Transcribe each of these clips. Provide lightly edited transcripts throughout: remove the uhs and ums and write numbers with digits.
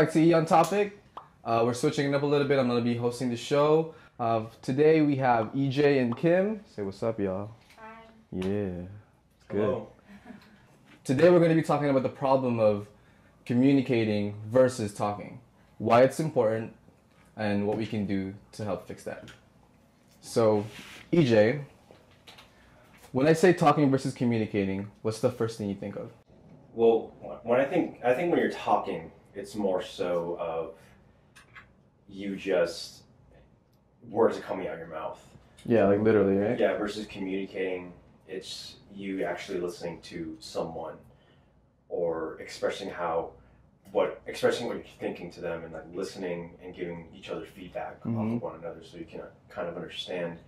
back to E on Topic. We're switching it up a little bit. I'm going to be hosting the show. Today we have EJ and Kim. Say what's up, y'all. Hi. Yeah. Good. Hello. Today we're going to be talking about the problem of communicating versus talking. Why it's important and what we can do to help fix that. So, EJ, when I say talking versus communicating, what's the first thing you think of? Well, when I think when you're talking, it's more so of you just words are coming out your mouth. Yeah, like literally, right? Yeah, versus communicating, it's you actually listening to someone or expressing what you're thinking to them, and like listening and giving each other feedback off of one another, so you can kind of understand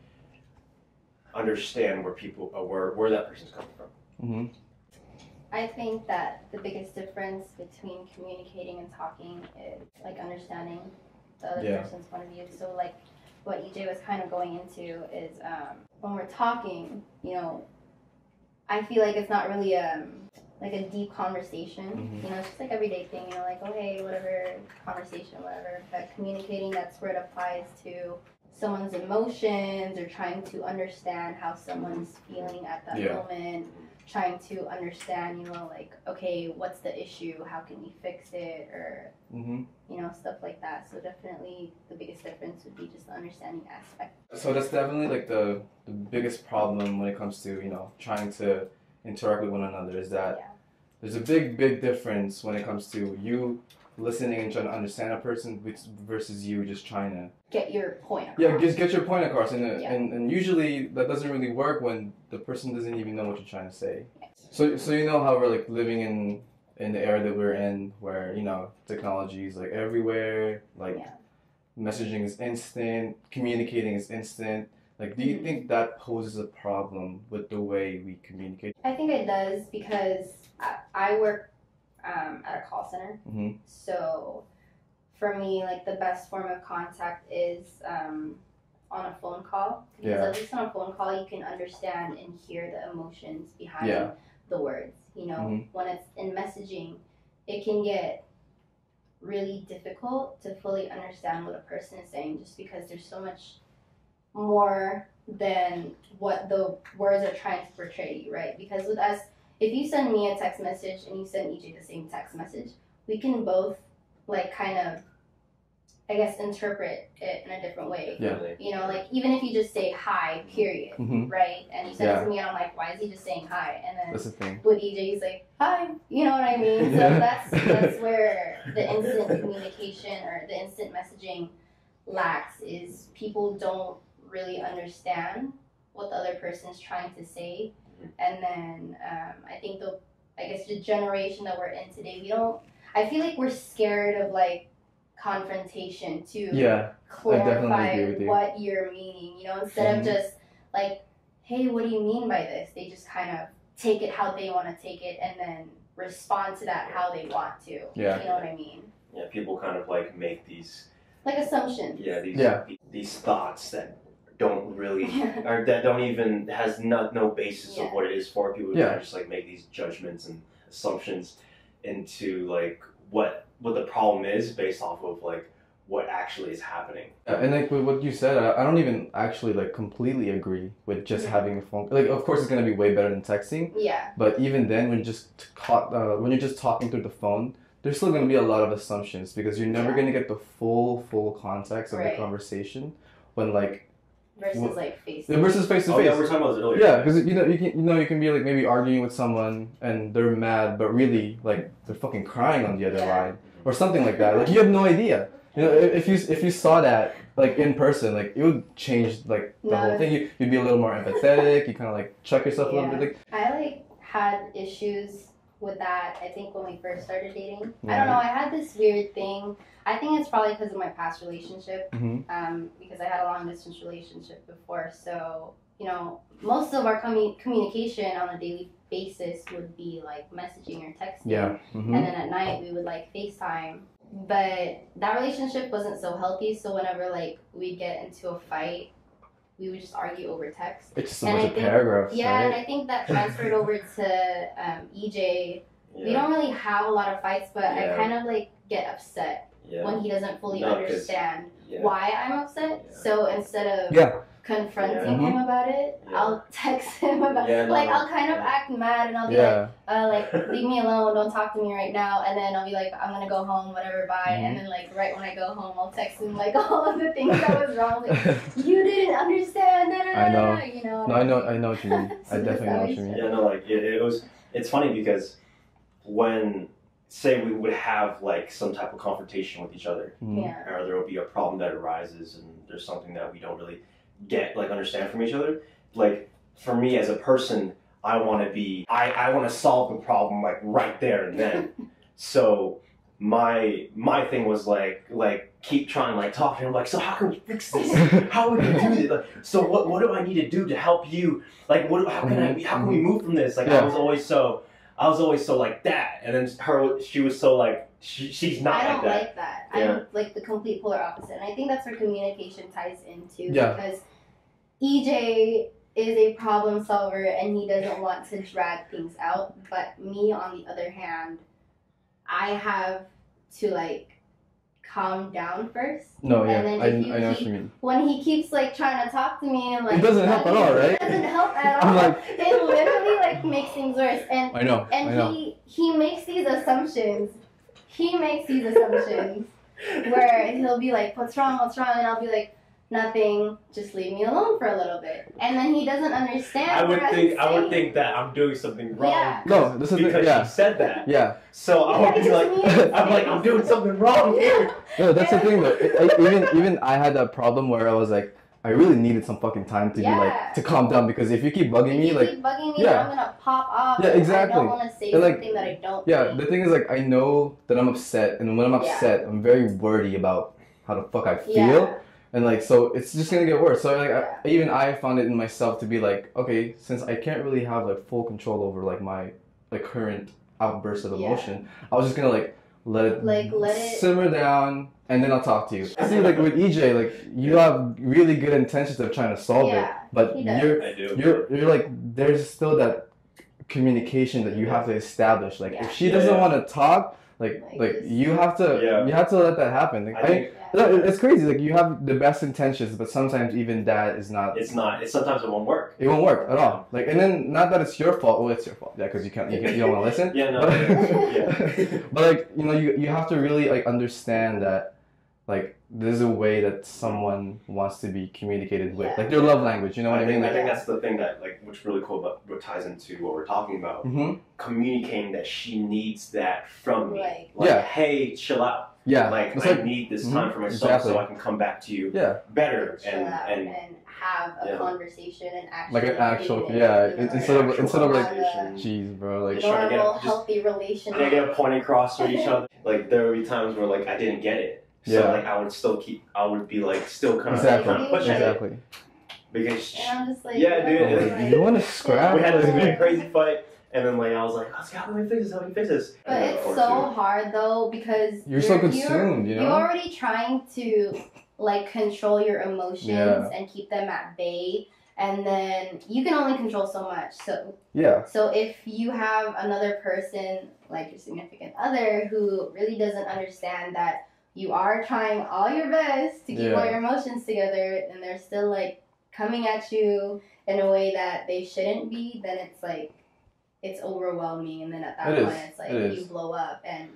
where people where that person's coming from. Mm-hmm. I think that the biggest difference between communicating and talking is like understanding the other person's point of view. So like what EJ was kind of going into is when we're talking, you know, I feel like it's not really like a deep conversation. Mm-hmm. You know, it's just like everyday thing, you know, like, oh hey, whatever, conversation, whatever. But communicating, that's where it applies to someone's emotions or trying to understand how someone's feeling at that moment. Trying to understand, you know, like, okay, what's the issue? How can we fix it? Or, you know, stuff like that. So definitely the biggest difference would be just the understanding aspect. So that's definitely like the biggest problem when it comes to, you know, trying to interact with one another is that there's a big difference when it comes to you listening and trying to understand a person versus you just trying to get your point across. Yeah, just get your point across. And usually that doesn't really work when the person doesn't even know what you're trying to say. So you know how we're like living in the era that we're in where, you know, technology is like everywhere, like messaging is instant, communicating is instant. Like, do you think that poses a problem with the way we communicate? I think it does because I work at a call center. So for me, like the best form of contact is on a phone call. Because at least on a phone call, you can understand and hear the emotions behind the words. You know, when it's in messaging, it can get really difficult to fully understand what a person is saying just because there's so much more than what the words are trying to portray you, right? Because with us, if you send me a text message and you send EJ the same text message, we can both like kind of, I guess, interpret it in a different way. Yeah. You know, like even if you just say hi, period, right? And you send it to me and I'm like, why is he just saying hi? And then that's the thing. With EJ, he's like, hi, you know what I mean? So that's where the instant communication or the instant messaging lacks, is people don't really understand what the other person is trying to say. And then I think the generation that we're in today, I feel like we're scared of like confrontation to clarify what you're meaning, you know, instead of just like, hey, what do you mean by this? They just kind of take it how they want to take it and then respond to that how they want to. Yeah. You know what I mean? Yeah, people kind of like make these like assumptions. These thoughts that don't really or that don't even has no basis of what it is for. People kind of just like make these judgments and assumptions into like what the problem is based off of like what actually is happening. And like with what you said, I don't even actually like completely agree with just having a phone. Like, of course, it's gonna be way better than texting. Yeah. But even then, when you're just talking through the phone, there's still gonna be a lot of assumptions because you're never gonna get the full context of the conversation when like. Versus like face. Versus face to face. Oh yeah, we were talking about this earlier. Yeah, because you can be like maybe arguing with someone and they're mad, but really like they're fucking crying on the other line or something like that. Like you have no idea. You know, if you saw that like in person, like it would change like the whole thing. You'd be a little more empathetic. You kind of like check yourself a little bit. Like, I like had issues with that. I think when we first started dating, I don't know. I had this weird thing. I think it's probably because of my past relationship, because I had a long distance relationship before. So, you know, most of our communication on a daily basis would be like messaging or texting. And then at night we would like FaceTime. But that relationship wasn't so healthy. So whenever like we'd get into a fight, we would just argue over text. It's just a bunch of paragraphs. Yeah, right? and I think that transferred over to EJ. We don't really have a lot of fights, but I kind of like get upset Yeah. when he doesn't fully understand why I'm upset. Yeah. So instead of confronting him about it, I'll text him about I'll kind of act mad and I'll be like leave me alone, don't talk to me right now, and then I'll be like, I'm gonna go home, whatever, bye. And then like right when I go home, I'll text him like all of the things that was wrong, like you didn't understand that. I know. You know. No, I know what you mean. I definitely know what you mean. Yeah, no, like it's funny because when say we would have like some type of confrontation with each other, or there will be a problem that arises and there's something that we don't really understand from each other. Like for me as a person, I want to solve the problem like right there and then. So my thing was like keep trying like talk to him like, so how can we fix this? How are we gonna do this? Like, so what do I need to do to help you? Like how can we move from this? Like I was always so like that, and then she was so like she's not. I don't like that. I'm like the complete polar opposite, and I think that's where communication ties into because EJ is a problem solver and he doesn't want to drag things out. But me, on the other hand, I have to like calm down first. No, and then I know what you mean. When he keeps like trying to talk to me and like it doesn't help at all, right? It doesn't help at all. I'm like, it literally like makes things worse. And I know. he makes these assumptions. Where he'll be like, what's wrong? And I'll be like, nothing, just leave me alone for a little bit. And then he doesn't understand. I would think that I'm doing something wrong. Yeah. No, this is because she said that. Yeah. So I would be like, I'm doing something wrong here. No, that's the thing though. Even I had that problem where I was like, I really needed some fucking time to be like to calm down, because if you keep bugging me, I'm gonna pop off. Yeah, exactly. I don't want to say something that I don't. Yeah, the thing is like I know that I'm upset, and when I'm upset, I'm very wordy about how the fuck I feel. Yeah. And like, so it's just gonna get worse. So like, even I found it in myself to be like, okay, since I can't really have like full control over like my like current outburst of emotion, I was just gonna like let it simmer down, and then I'll talk to you. See, like with EJ, like you have really good intentions of trying to solve it, but you're like there's still that communication that you have to establish. Like if she doesn't want to talk, like you have to let that happen. Like, it's crazy. Like you have the best intentions, but sometimes even that is not. It's not. Sometimes it won't work. It won't work at all. Like, and then not that it's your fault. Well, it's your fault. Yeah, because you don't want to listen. Yeah, no. But like you have to really like understand that like there's a way that someone wants to be communicated with, like their love language. You know what I mean? I think that's the thing that like what's really cool about what ties into what we're talking about. Communicating that she needs that from me. Like, hey, chill out. Yeah, like I need this time for myself so I can come back to you better and have a conversation and actually like an actual instead of like jeez bro, like trying to get healthy relationship. They get a point across for each other. Like there would be times where like I didn't get it, so like I would be like still kind of pushing it because and I'm just like dude, you want to scrap? We had this big crazy fight. And then like I was like, how do we fix this? But it's so hard though because you're so consumed, you know? You're already trying to like control your emotions and keep them at bay, and then you can only control so much. So if you have another person like your significant other who really doesn't understand that you are trying all your best to keep all your emotions together, and they're still like coming at you in a way that they shouldn't be, then it's like it's overwhelming, and then at that point it's like you blow up and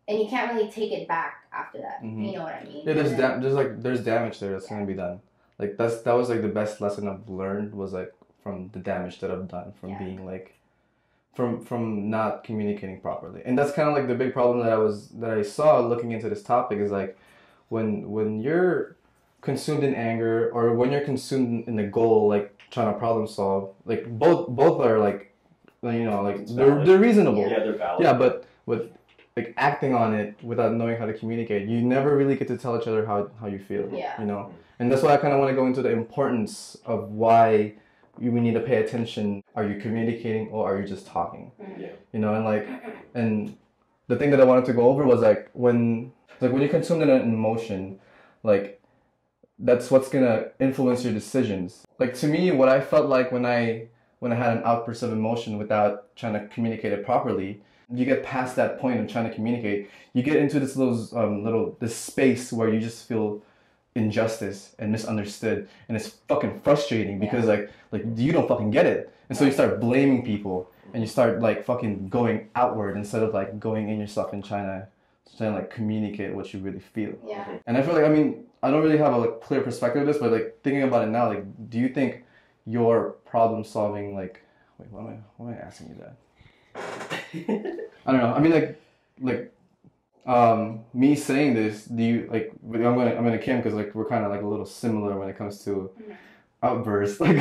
you can't really take it back after that. You know what I mean? Yeah, there's damage there that's gonna be done. Like that was like the best lesson I've learned was like from the damage that I've done from being like from not communicating properly. And that's kind of like the big problem that I saw looking into this topic is like when you're consumed in anger or when you're consumed in the goal, like trying to problem solve, like both are like, you know, like they're reasonable. Yeah, they're valid. Yeah, but with like acting on it without knowing how to communicate, you never really get to tell each other how you feel. Yeah. You know, and that's why I kind of want to go into the importance of why we need to pay attention. Are you communicating or are you just talking? Yeah. You know, and the thing that I wanted to go over was like when you're consumed in an emotion, like that's what's gonna influence your decisions. Like to me, what I felt like when I had an outburst of emotion without trying to communicate it properly you get past that point of trying to communicate, you get into this this space where you just feel injustice and misunderstood, and it's fucking frustrating because like you don't fucking get it, and so you start blaming people, and you start like fucking going outward instead of like going in yourself and trying to like communicate what you really feel. Yeah. And I feel like, I mean, I don't really have a like clear perspective of this, but like thinking about it now, like, do you think your problem solving, like, wait, why am I asking you that? I don't know. I mean, me saying this, do you like? I'm gonna Kim because like we're kind of like a little similar when it comes to outbursts. Like,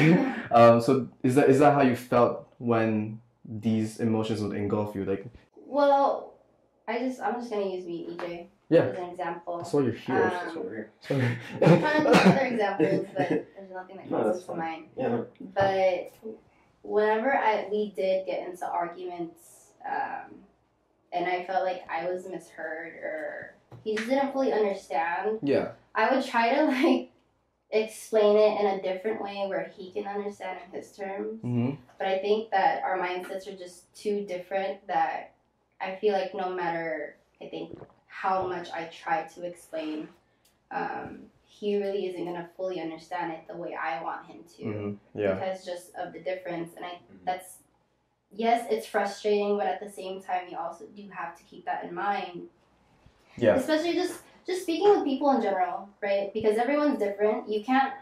so is that how you felt when these emotions would engulf you? Like, well, I'm just gonna use me, EJ, as an example. That's why you're here. That's what we're I'm trying to think of other examples, but there's nothing that comes to mind. Yeah. But whenever we did get into arguments, and I felt like I was misheard or he just didn't fully understand. Yeah. I would try to like explain it in a different way where he can understand in his terms. Mm-hmm. But I think that our mindsets are just too different that I feel like no matter, I think, how much I try to explain, he really isn't going to fully understand it the way I want him to. Mm-hmm. Yeah. Because just of the difference. And that's, yes, it's frustrating, but at the same time, you also do have to keep that in mind. Yeah. Especially just speaking with people in general, right? Because everyone's different. You can't,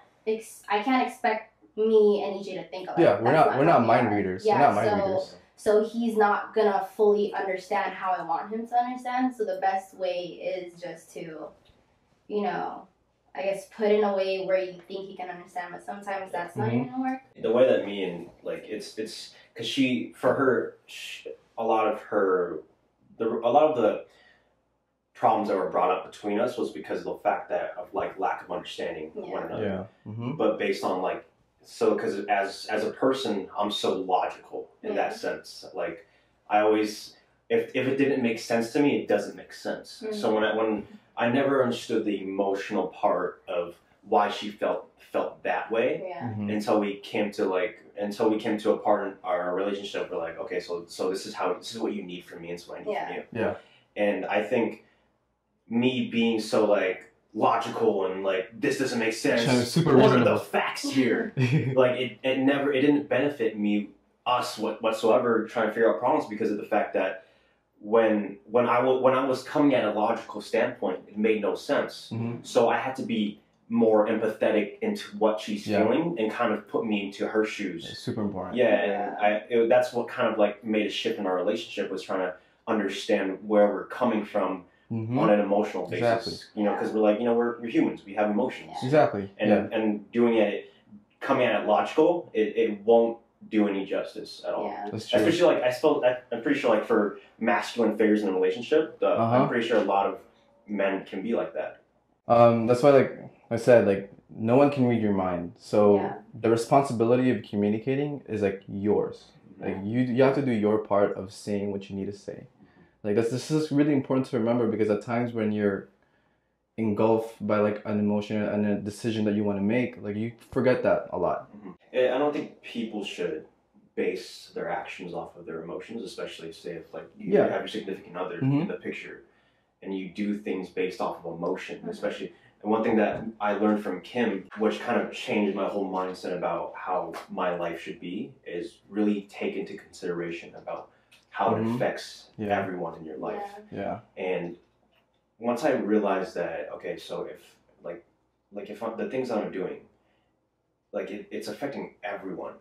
I can't expect me and EJ to think alike. Yeah, we're not mind readers. Yeah, we're not mind readers. So he's not gonna fully understand how I want him to understand. So the best way is just to, you know, I guess put in a way where you think he can understand, but sometimes that's not even gonna work. The way that me and like it's because a lot of the problems that were brought up between us was because of the fact that of like lack of understanding one another. Yeah. Mm-hmm. But based on like because as a person I'm so logical in that sense. Like I always if it didn't make sense to me, it doesn't make sense. Mm-hmm. So when I never understood the emotional part of why she felt that way until we came to a part in our relationship where like, okay, so this is what you need from me and this is what I need from you. Yeah. And I think me being so like logical and like this doesn't make sense. What are the facts here? Like it didn't benefit us whatsoever trying to figure out problems because of the fact that when I was coming at a logical standpoint, it made no sense. Mm-hmm. So I had to be more empathetic into what she's feeling and kind of put me into her shoes. It's super important. Yeah, and that's what kind of like made a shift in our relationship was trying to understand where we're coming from on an emotional basis. Exactly. You know, because we're like, we're humans. We have emotions. Exactly. And coming at it logical, it won't do any justice at all. Yeah. That's true. Especially like I'm pretty sure like for masculine figures in a relationship, I'm pretty sure a lot of men can be like that. That's why like I said, like no one can read your mind. So the responsibility of communicating is like yours. Like you have to do your part of saying what you need to say. Like this is really important to remember because at times when you're engulfed by like an emotion and a decision that you want to make, like you forget that a lot. I don't think people should base their actions off of their emotions, especially say if like you have your significant other in the picture and you do things based off of emotion, especially. And one thing that I learned from Kim, which kind of changed my whole mindset about how my life should be, is really take into consideration about how it affects everyone in your life. Yeah. And once I realized that, okay, so if the things that I'm doing, like it's affecting everyone.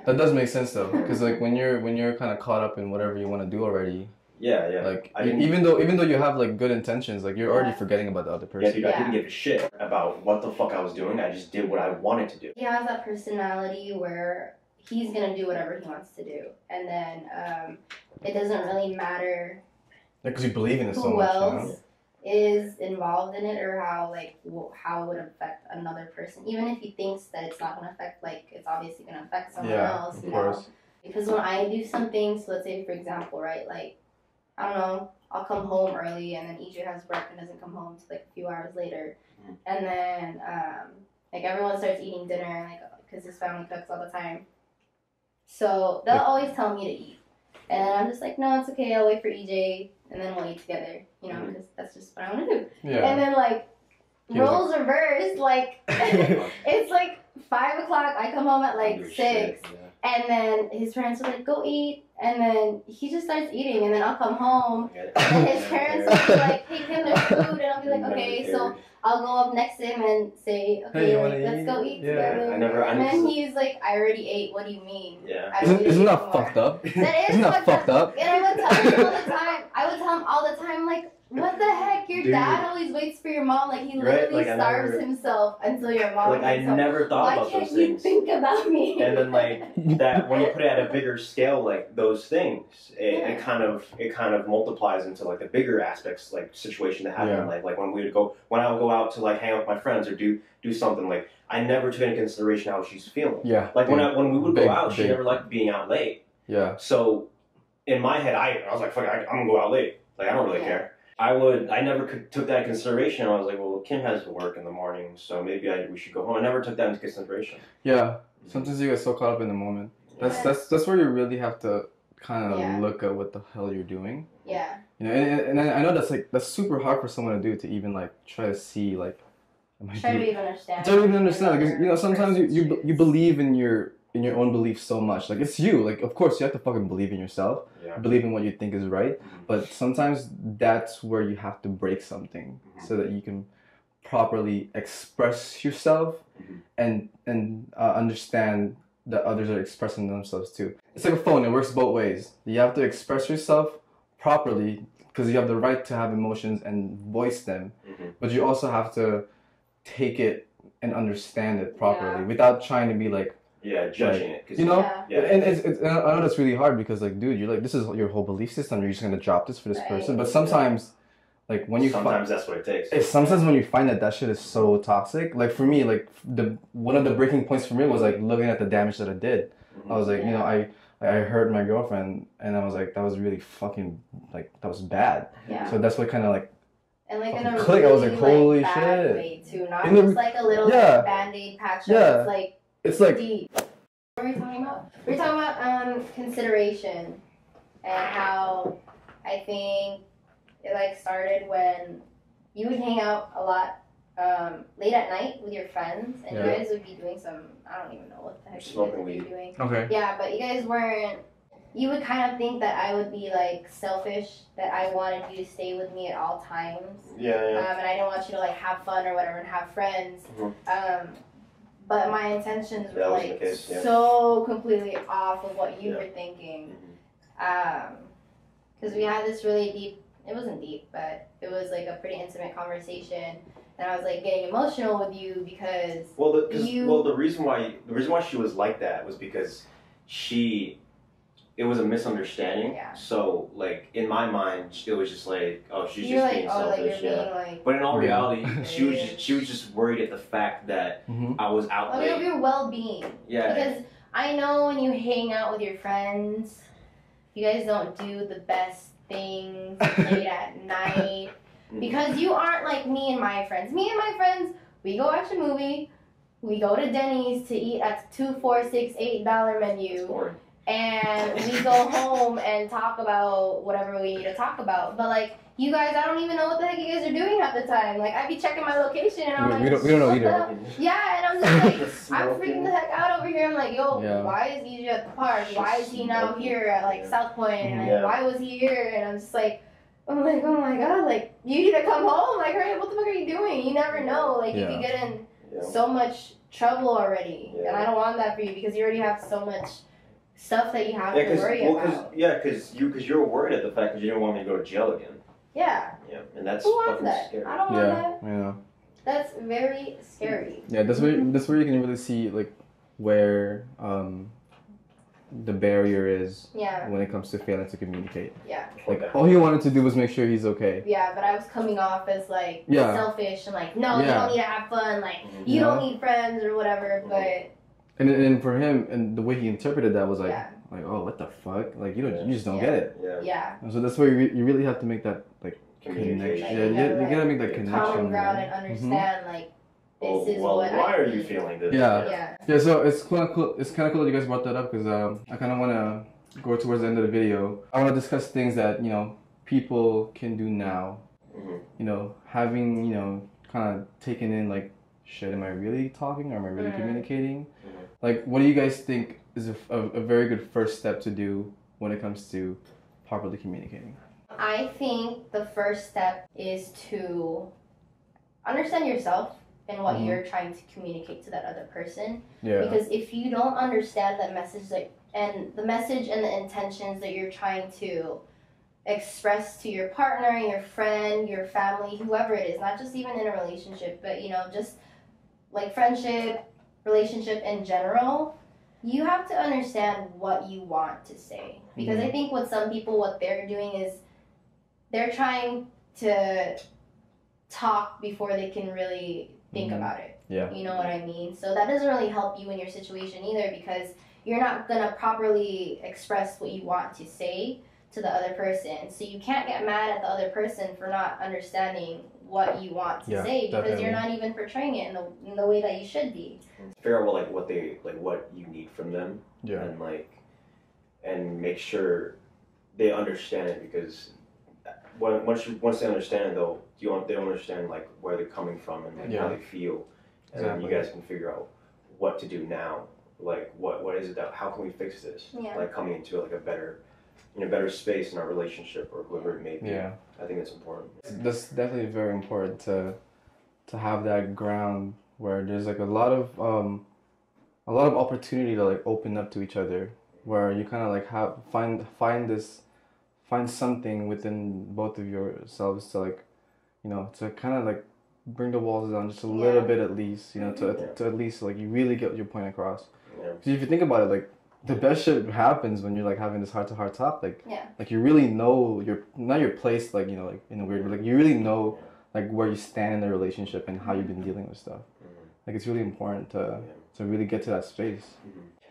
That does make sense though, because like when you're kind of caught up in whatever you want to do already. Yeah. Like even though you have like good intentions, like you're already forgetting about the other person. Yeah, dude, I didn't give a shit about what the fuck I was doing. I just did what I wanted to do. He has that personality where he's gonna do whatever he wants to do, and then it doesn't really matter. Because you believe in it so much. Who else is involved in it, or how it would affect another person, even if he thinks that it's not gonna affect, like it's obviously gonna affect someone else. Of course. Because when I do something, so let's say for example, right, like I don't know, I'll come home early and then EJ has work and doesn't come home till like a few hours later, and then like everyone starts eating dinner, like because his family cooks all the time, so they'll always tell me to eat. And then I'm just like, no, it's okay. I'll wait for EJ, and then we'll eat together. You know, because that's just what I want to do. Yeah. And then like roles reversed. Like it's like 5 o'clock. I come home at like 6, and then his parents are like, go eat. And then he just starts eating, and then I'll come home, and his parents will be like, hey, Kim, there's food, and I'll be like, okay, so I'll go up next to him and say, okay, hey, like, let's go eat together. And then he's like, I already ate, what do you mean? Yeah. Isn't that fucked up? That is Isn't that fucked up? And I would tell him all the time, like, what the heck? Your dad always waits for your mom. Like, he literally starves himself until your mom. Like, I never thought about those things. Why can't you think about me? And then, like, that when you put it at a bigger scale, like, those things, it kind of multiplies into, like, the bigger aspects, like, situation that happened in life. Like, when I would go out to, like, hang out with my friends or do something, like, I never took into consideration how she's feeling. Yeah. Like, when we would go out, she never liked being out late. Yeah. So, in my head, I was like, fuck, I'm gonna go out late. Like, I don't really care. I never took that into consideration. I was like, well, Kim has to work in the morning, so maybe we should go home. I never took that into consideration. Yeah. Sometimes you get so caught up in the moment. That's where you really have to kind of look at what the hell you're doing. Yeah. You know, and I know that's super hard for someone to do, to even like try to see like. Try to even understand. Try to even understand, because you know sometimes you believe in your own beliefs so much. Like, it's you. Like, of course you have to fucking believe in yourself. Yeah. Believe in what you think is right. But sometimes that's where you have to break something so that you can properly express yourself and understand that others are expressing themselves too. It's like a phone. It works both ways. You have to express yourself properly because you have the right to have emotions and voice them. But you also have to take it and understand it properly without trying to be like, judging it. You know? Yeah. And I know that's really hard because, like, dude, you're like, this is your whole belief system. You're just going to drop this for this person. But sometimes, like, when you sometimes that's what it takes. Sometimes when you find that shit is so toxic. Like, for me, like, one of the breaking points for me was, like, looking at the damage that I did. I was like, you know, I hurt my girlfriend, and I was like, that was really fucking, like, that was bad. Yeah. So that's what kind of, like, and like in a click. really, I was like, holy bad shit. Way too. Not just like a little like, Band-Aid patch up. It's like deep. What were we talking about? We were talking about consideration and how I think it like started when you would hang out a lot late at night with your friends, and you guys would be doing some, I don't even know what the heck you guys would be doing. Okay. Yeah, but you guys weren't. You would kind of think that I would be like selfish, that I wanted you to stay with me at all times. Yeah. And I didn't want you to like have fun or whatever and have friends. But my intentions were like so completely off of what you were thinking. Because we had this really deep, it wasn't deep, but it was like a pretty intimate conversation. And I was like getting emotional with you because the reason why she was like that was because it was a misunderstanding. Yeah. So, like, in my mind, it was just like, oh, she's just being selfish. But in all reality, she was just worried at the fact that I was out late. Of your well-being. Yeah. Because I know when you hang out with your friends, you guys don't do the best things late at night. Because you aren't like me and my friends. Me and my friends, we go watch a movie, we go to Denny's to eat at the $2, $4, $6, $8 menu. And we go home and talk about whatever we need to talk about. But like you guys, I don't even know what the heck you guys are doing half the time. Like I be checking my location and I'm like, we don't know either. Yeah, and I'm just like, I'm freaking the heck out over here. I'm like, yo, why is EJ at the park? Why is he now here at like South Point? And like, why was he here? And I'm just like, oh my god, like you need to come home. Like, hurry up, what the fuck are you doing? You never know. Like you could get in so much trouble already, and I don't want that for you because you already have so much stuff that you have to worry about. Because you're worried at the fact that you didn't want me to go to jail again. Yeah. Yeah, and that's who wants that? Scary. I don't want that. Yeah. That's very scary. Yeah, that's where you can really see like where the barrier is when it comes to failing to communicate. Yeah. Like all he wanted to do was make sure he's okay. Yeah, but I was coming off as like selfish and like, no, you don't need to have fun, like you don't need friends or whatever, but And for him, and the way he interpreted that was like, oh, what the fuck? Like, you just don't get it. Yeah. And so that's where you really have to make that, like, connection. You gotta make that connection. Common ground and understand, like, this is what why are you feeling this? Yeah, so it's kind of cool that you guys brought that up because I kind of want to go towards the end of the video, I want to discuss things that, you know, people can do now. You know, having, you know, kind of taken in like, shit, am I really talking or am I really communicating? Like, what do you guys think is a very good first step to do when it comes to properly communicating? I think the first step is to understand yourself and what you're trying to communicate to that other person. Yeah. Because if you don't understand that message, and the message and the intentions that you're trying to express to your partner, your friend, your family, whoever it is, not just even in a relationship, but, you know, just like friendship, relationship in general, you have to understand what you want to say. Because I think with some people, what they're doing is they're trying to talk before they can really think about it. Yeah. You know what I mean? So that doesn't really help you in your situation either, because you're not going to properly express what you want to say to the other person. So you can't get mad at the other person for not understanding what you want to say, because definitely. you're not even portraying it in the way that you should be. Figure out what you need from them, and make sure they understand it, because once they understand it, they don't understand like where they're coming from and how they feel, and then you guys can figure out what to do now. Like what is it that, how can we fix this? Like coming into like a better space in our relationship or whoever it may be. Yeah. I think it's important. That's definitely very important to have that ground where there's like a lot of opportunity to like open up to each other, where you kind of like find something within both of yourselves to like, you know, to kind of like bring the walls down just a little bit at least, you know, to at least like you really get your point across. Because if you think about it, like the best shit happens when you're like having this heart-to-heart talk, like you really know your place, like, you know, like in a weird way, like you really know like where you stand in the relationship and how you've been dealing with stuff. Like it's really important to really get to that space.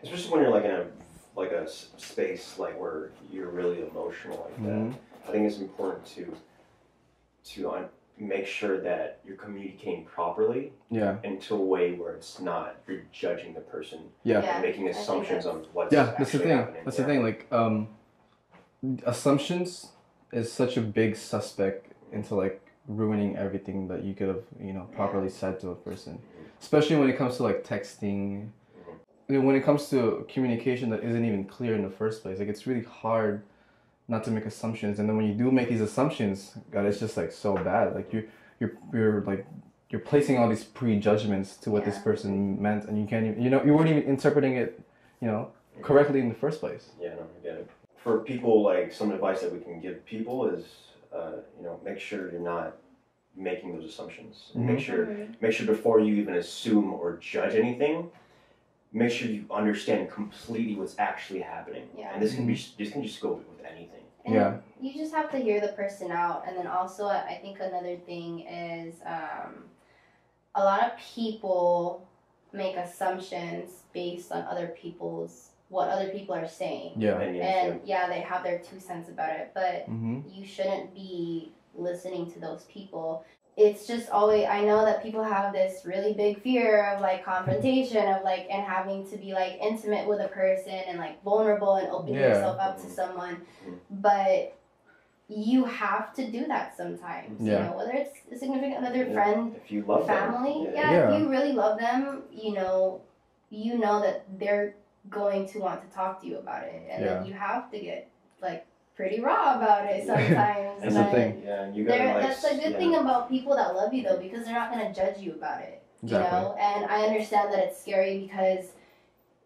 Especially when you're like in a space like where you're really emotional like that. I think it's important to make sure that you're communicating properly. Into a way where it's not you're judging the person. And making assumptions on what's actually happening. That's the thing. Like assumptions is such a big suspect into like ruining everything that you could have, you know, properly said to a person. Especially when it comes to like texting. When it comes to communication that isn't even clear in the first place, like it's really hard not to make assumptions, and then when you do make these assumptions, God, it's just like so bad. Like you're placing all these prejudgments to what this person meant, and you can't even, you know, you weren't even interpreting it, you know, correctly in the first place. Yeah, no, I get it. For people, like some advice that we can give people is, you know, make sure you're not making those assumptions. Make sure before you even assume or judge anything, make sure you understand completely what's actually happening. And this can just go with anything. And you just have to hear the person out. And then also, I think another thing is a lot of people make assumptions based on what other people are saying. And they have their 2 cents about it, but you shouldn't be listening to those people. It's just always, I know that people have this really big fear of like confrontation, of like, and having to be like intimate with a person and like vulnerable and open yourself up to someone, but you have to do that sometimes. You know, whether it's a significant other, friend, if you love family, if you really love them, you know that they're going to want to talk to you about it, and then you have to get like pretty raw about it sometimes. That's the thing. That's a good thing about people that love you, though, because they're not going to judge you about it. Exactly. You know, and I understand that it's scary, because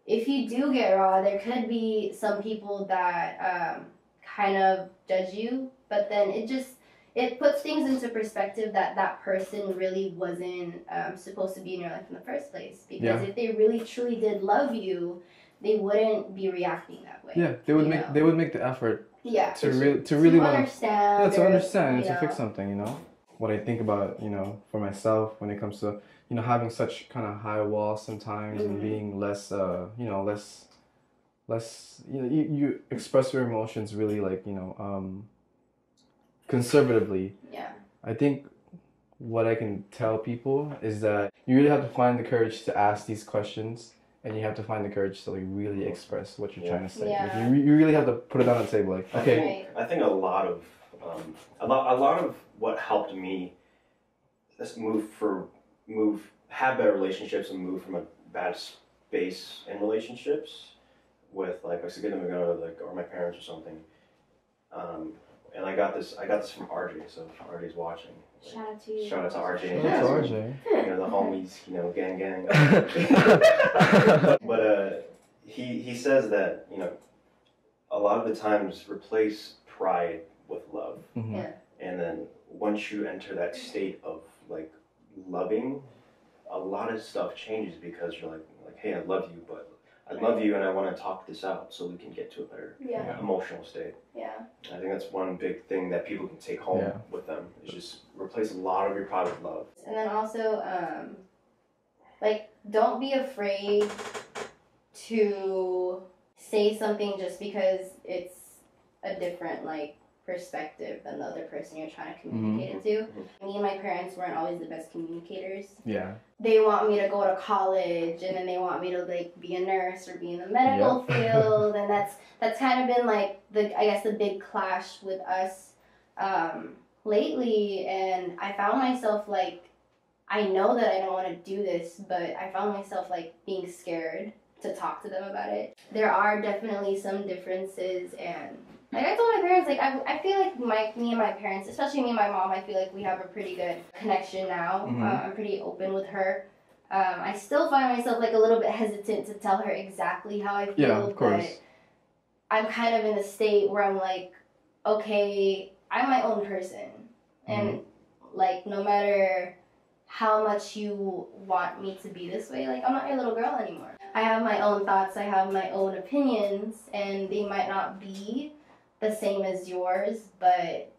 if you do get raw, there could be some people that kind of judge you, but then it puts things into perspective that person really wasn't supposed to be in your life in the first place. Because if they really truly did love you, they wouldn't be reacting that way. Yeah, they would make the effort. To really want to understand and to fix something, you know. What I think about, you know, for myself when it comes to, you know, having such kind of high walls sometimes and being less, you know, less, you know, you express your emotions really like, you know, conservatively. I think what I can tell people is that you really have to find the courage to ask these questions and you have to find the courage to like really express what you're trying to say. Yeah. Like, you really have to put it on the table. Like, okay. I think a lot of what helped me have better relationships and move from a bad space in relationships with like I said, getting them to go to like or my parents or something. And I got this from RJ, so if RJ's watching. Shout out to you. Shout out to RJ. Shout out to RJ. You know, the homies, you know, gang. But he says that, you know, a lot of the times replace pride with love. Mm-hmm. Yeah. And then once you enter that state of like loving, a lot of stuff changes because you're like, hey, I love you, but I love you and I want to talk this out so we can get to a better emotional state. Yeah. I think that's one big thing that people can take home with them is just replace a lot of your pride with love. And then also, like, don't be afraid to say something just because it's a different, like, perspective than the other person you're trying to communicate it to. Me and my parents weren't always the best communicators. Yeah. They want me to go to college, and then they want me to like be a nurse or be in the medical field, and that's kind of been like the big clash with us lately. And I found myself like, I know that I don't want to do this, but I found myself like being scared to talk to them about it. There are definitely some differences, and like I told my parents, like I feel like me and my parents, especially me and my mom, I feel like we have a pretty good connection now. I'm pretty open with her. I still find myself like a little bit hesitant to tell her exactly how I feel, of course. but I'm kind of in a state where I'm like, okay, I'm my own person, and like no matter how much you want me to be this way, like I'm not your little girl anymore. I have my own thoughts, I have my own opinions, and they might not be the same as yours, but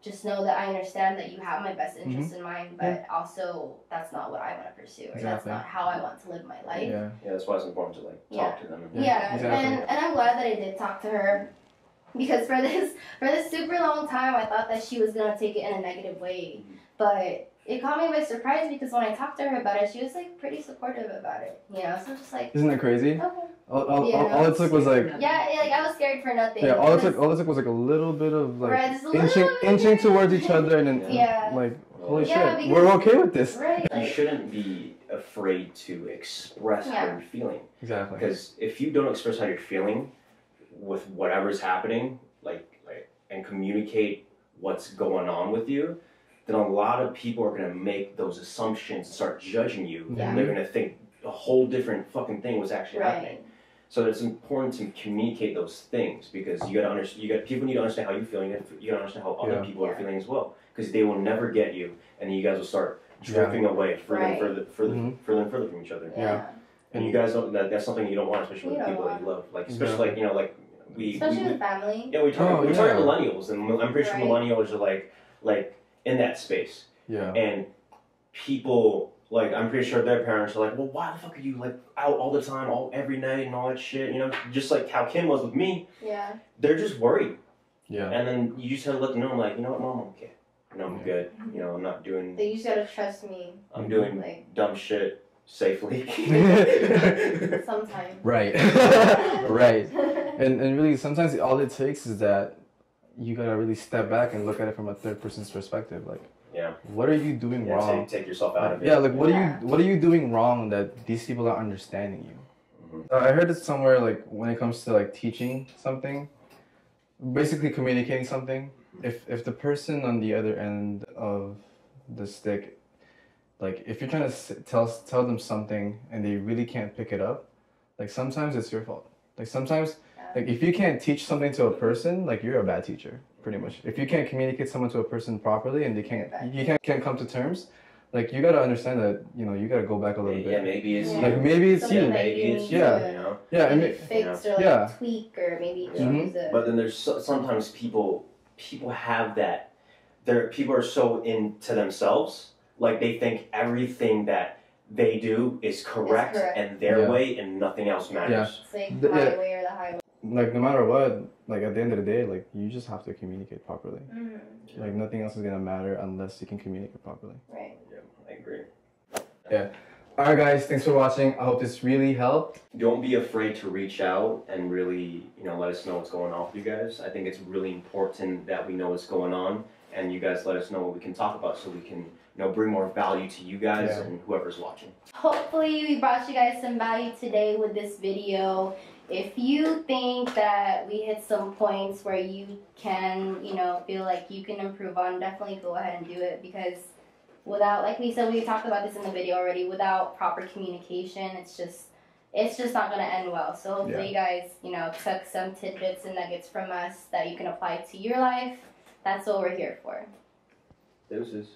just know that I understand that you have my best interest in mind, but also that's not what I want to pursue, or that's not how I want to live my life. Yeah, that's why it's important to like talk to them. And I'm glad that I did talk to her, because for this super long time I thought that she was gonna take it in a negative way, but it caught me by surprise because when I talked to her about it, she was like pretty supportive about it. You know, so I'm just like, isn't that crazy? Okay. All it took was like like I was scared for nothing. Yeah, all it took was like a little bit of like inching towards each other, and then like holy shit, we're okay with this. Right. You shouldn't be afraid to express how you're feeling. Exactly. Because if you don't express how you're feeling with whatever's happening, and communicate what's going on with you, then a lot of people are gonna make those assumptions, start judging you, and they're gonna think a whole different fucking thing was actually happening. So it's important to communicate those things because people need to understand how you're feeling, and you gotta understand how other people are feeling as well. Because they will never get you, and you guys will start drifting away further and further from each other. Yeah. And you guys don't. That's something you don't want, especially with people that you love. Like especially especially with family. Yeah, we talk millennials, and I'm pretty sure millennials are like in that space. Yeah. And people. Like, I'm pretty sure their parents are like, well, why the fuck are you, like, out all the time, every night and all that shit, you know? Just like how Kim was with me. Yeah. They're just worried. Yeah. And then you just have to let them know, like, you know what, Mom, I'm okay. You know, I'm good. You know, I'm not doing... You just gotta trust me. I'm doing dumb shit safely. Sometimes. Right. Right. And really, sometimes all it takes is that you gotta really step back and look at it from a third person's perspective, like... Yeah. What are you doing wrong? Take yourself out of it. Yeah, like what are you doing wrong that these people are understanding you? I heard it somewhere like when it comes to like teaching something, basically communicating something. If the person on the other end of the stick, like if you're trying to tell them something and they really can't pick it up, like sometimes it's your fault. Like sometimes, like if you can't teach something to a person, like you're a bad teacher. Pretty much. If you can't communicate someone to a person properly and you can't come to terms, like you gotta understand that, you know, you gotta go back a little bit. Yeah, maybe it's like maybe it's you. Maybe it's you know. Yeah, maybe fix or like tweak or maybe choose it. But then there's sometimes people have that. People are so into themselves, like they think everything that they do is correct. And their way and nothing else matters. It's like the highway or the highway. Like no matter what, like at the end of the day, like you just have to communicate properly. Like nothing else is gonna matter unless you can communicate properly. Right. Yeah, I agree. Yeah. Alright guys, thanks for watching. I hope this really helped. Don't be afraid to reach out and really, let us know what's going on with you guys. I think it's really important that we know what's going on, and you guys let us know what we can talk about so we can, bring more value to you guys and whoever's watching. Hopefully we brought you guys some value today with this video. If you think that we hit some points where you can, feel like you can improve on, definitely go ahead and do it, because without, like we said, we talked about this in the video already, without proper communication, it's just not going to end well. So hopefully you guys, took some tidbits and nuggets from us that you can apply to your life. That's what we're here for. Deuces.